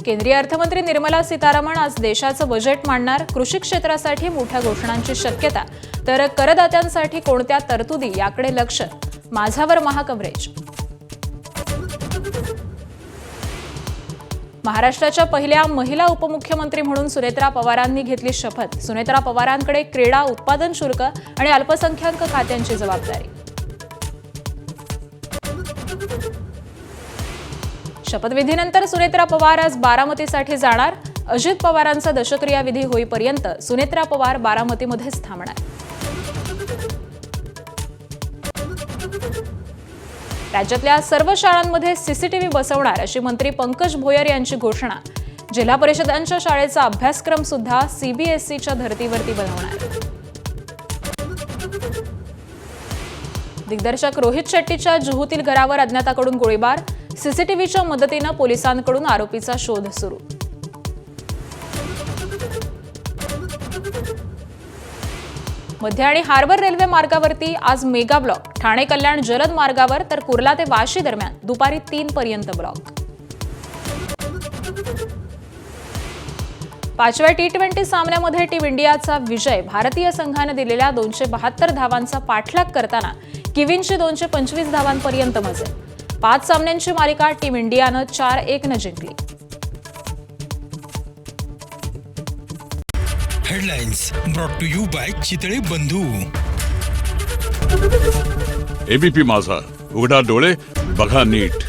केंद्रीय अर्थमंत्री निर्मला सीतारामन आज देशाचं बजेट मांडणार। कृषी क्षेत्रासाठी मोठ्या घोषणांची शक्यता, तर करदात्यांसाठी कोणत्या तरतुदी याकडे लक्ष। माझावर महाकव्हरेज। महाराष्ट्राच्या पहिल्या महिला उपमुख्यमंत्री म्हणून सुनेत्रा पवारांनी घेतली शपथ। सुनेत्रा पवारांकडे क्रीडा, उत्पादन शुल्क आणि अल्पसंख्याक खात्यांची जबाबदारी। शपथविधीनंतर सुनेत्रा पवार आज बारामतीसाठी जाणार। अजित पवारांचा दशक्रिया विधी होईपर्यंत सुनेत्रा पवार बारामतीमध्येच थांबणार। राज्यातल्या सर्व शाळांमध्ये सीसीटीव्ही बसवणार अशी मंत्री पंकज भोयर यांची घोषणा। जिल्हा परिषदांच्या शाळेचा अभ्यासक्रम सुद्धा सीबीएसईच्या धर्तीवरती बनवणार। दिग्दर्शक रोहित शेट्टीच्या जुहूतील घरावर अज्ञाताकडून गोळीबार। सीसीटीव्हीच्या मदतीने पोलिसांकडून आरोपीचा शोध सुरू। मध्य आणि हार्बर रेल्वे मार्गावरती आज मेगा ब्लॉक। ठाणे कल्याण जलद मार्गावर तर कुर्ला ते वाशी दरम्यान दुपारी 3 पर्यंत ब्लॉक। 5व्या टी20 सामन्यामध्ये टीम इंडियाचा विजय। भारतीय संघाने दिलेल्या 272 धावांचा पाठलाग करताना किवींची 225 धावांपर्यंत मजल। 5 सामन्यांची मालिका टीम इंडियानं 4-1 ने जिंकली। Headlines brought to you by Chitale Bandhu. ABP माझा, उघडा डोळे बघा नीट।